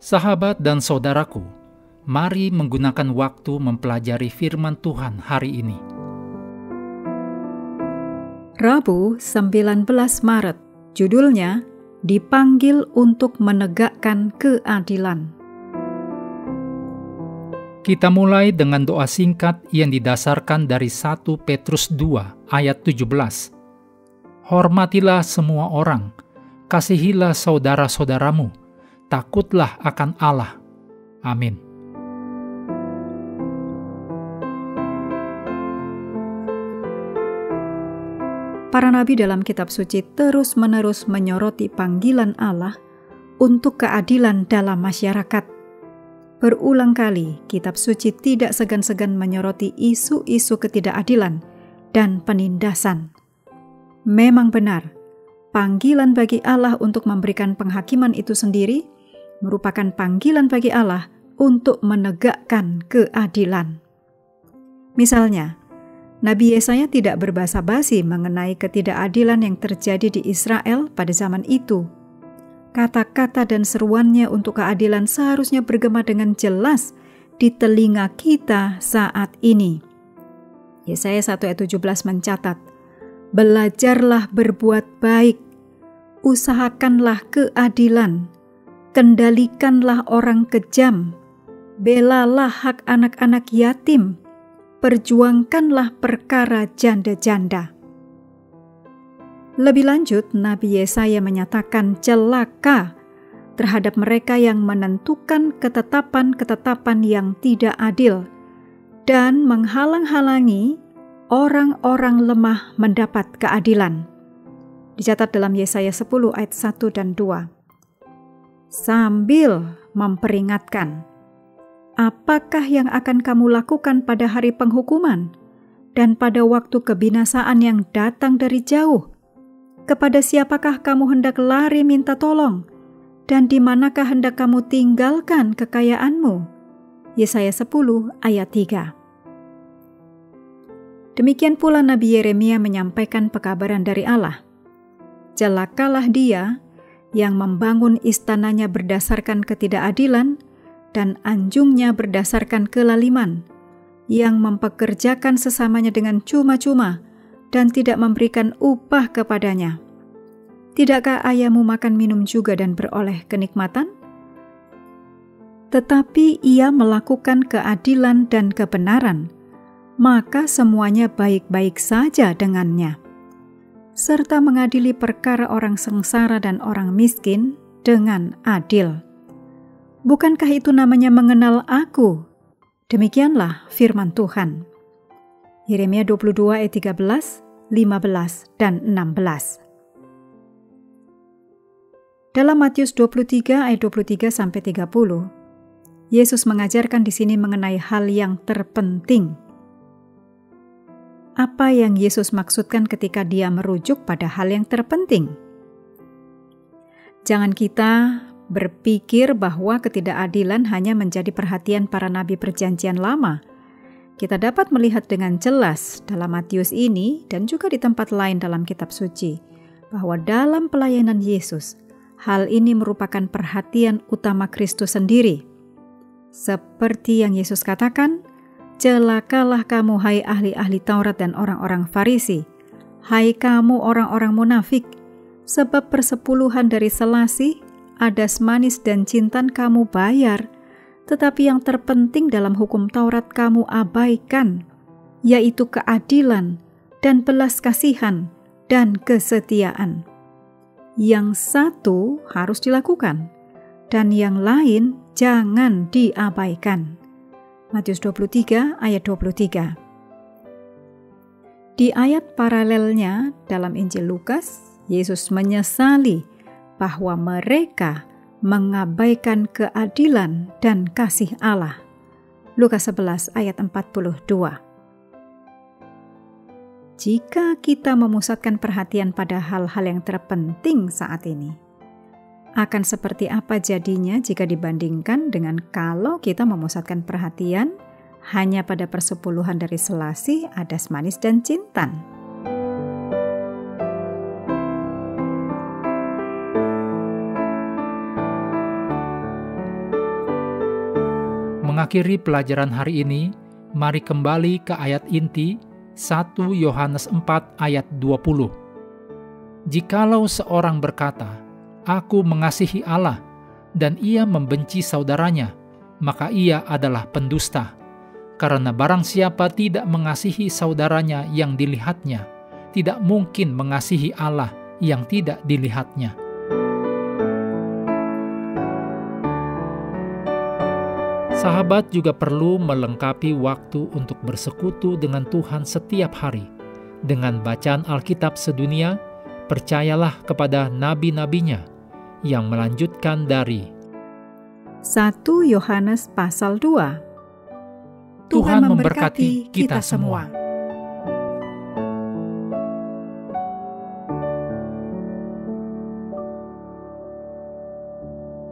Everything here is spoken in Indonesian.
Sahabat dan saudaraku, mari menggunakan waktu mempelajari firman Tuhan hari ini. Rabu 19 Maret, judulnya Dipanggil untuk Menegakkan Keadilan. Kita mulai dengan doa singkat yang didasarkan dari 1 Petrus 2 ayat 17. Hormatilah semua orang, kasihilah saudara-saudaramu, takutlah akan Allah. Amin. Para nabi dalam kitab suci terus-menerus menyoroti panggilan Allah untuk keadilan dalam masyarakat. Berulang kali, kitab suci tidak segan-segan menyoroti isu-isu ketidakadilan dan penindasan. Memang benar, panggilan bagi Allah untuk memberikan penghakiman itu sendiri merupakan panggilan bagi Allah untuk menegakkan keadilan. Misalnya, Nabi Yesaya tidak berbasa-basi mengenai ketidakadilan yang terjadi di Israel pada zaman itu. Kata-kata dan seruannya untuk keadilan seharusnya bergema dengan jelas di telinga kita saat ini. Yesaya 1 ayat 17 mencatat, "Belajarlah berbuat baik, usahakanlah keadilan, kendalikanlah orang kejam, belalah hak anak-anak yatim, perjuangkanlah perkara janda-janda." Lebih lanjut, Nabi Yesaya menyatakan celaka terhadap mereka yang menentukan ketetapan-ketetapan yang tidak adil dan menghalang-halangi orang-orang lemah mendapat keadilan. Dicatat dalam Yesaya 10 ayat 1 dan 2. Sambil memperingatkan, apakah yang akan kamu lakukan pada hari penghukuman dan pada waktu kebinasaan yang datang dari jauh? Kepada siapakah kamu hendak lari minta tolong? Dan di manakah hendak kamu tinggalkan kekayaanmu? Yesaya 10 ayat 3. Demikian pula Nabi Yeremia menyampaikan pekabaran dari Allah. Celakalah dia yang membangun istananya berdasarkan ketidakadilan dan anjungnya berdasarkan kelaliman, yang mempekerjakan sesamanya dengan cuma-cuma dan tidak memberikan upah kepadanya. Tidakkah ayahmu makan minum juga dan beroleh kenikmatan? Tetapi ia melakukan keadilan dan kebenaran, maka semuanya baik-baik saja dengannya, serta mengadili perkara orang sengsara dan orang miskin dengan adil. Bukankah itu namanya mengenal aku? Demikianlah firman Tuhan. Yeremia 22 ayat 13, 15, dan 16. Dalam Matius 23 ayat 23-30, Yesus mengajarkan di sini mengenai hal yang terpenting. Apa yang Yesus maksudkan ketika dia merujuk pada hal yang terpenting? Jangan kita berpikir bahwa ketidakadilan hanya menjadi perhatian para nabi perjanjian lama. Kita dapat melihat dengan jelas dalam Matius ini dan juga di tempat lain dalam kitab suci bahwa dalam pelayanan Yesus, hal ini merupakan perhatian utama Kristus sendiri. Seperti yang Yesus katakan, "Celakalah kamu hai ahli-ahli Taurat dan orang-orang Farisi, hai kamu orang-orang munafik, sebab persepuluhan dari selasih, adas manis dan jintan kamu bayar, tetapi yang terpenting dalam hukum Taurat kamu abaikan, yaitu keadilan dan belas kasihan dan kesetiaan. Yang satu harus dilakukan, dan yang lain jangan diabaikan." Matius 23 ayat 23. Di ayat paralelnya dalam Injil Lukas, Yesus menyesali bahwa mereka mengabaikan keadilan dan kasih Allah. Lukas 11 ayat 42. Jika kita memusatkan perhatian pada hal-hal yang terpenting saat ini, akan seperti apa jadinya jika dibandingkan dengan kalau kita memusatkan perhatian hanya pada persepuluhan dari selasih, adas manis, dan jintan? mengakhiri pelajaran hari ini, mari kembali ke ayat inti 1 Yohanes 4 ayat 20. Jikalau seorang berkata, "Aku mengasihi Allah," dan ia membenci saudaranya, maka ia adalah pendusta. Karena barang siapa tidak mengasihi saudaranya yang dilihatnya, tidak mungkin mengasihi Allah yang tidak dilihatnya. Sahabat juga perlu melengkapi waktu untuk bersekutu dengan Tuhan setiap hari. Dengan bacaan Alkitab sedunia, percayalah kepada nabi-nabinya yang melanjutkan dari 1 Yohanes pasal 2. Tuhan memberkati kita semua.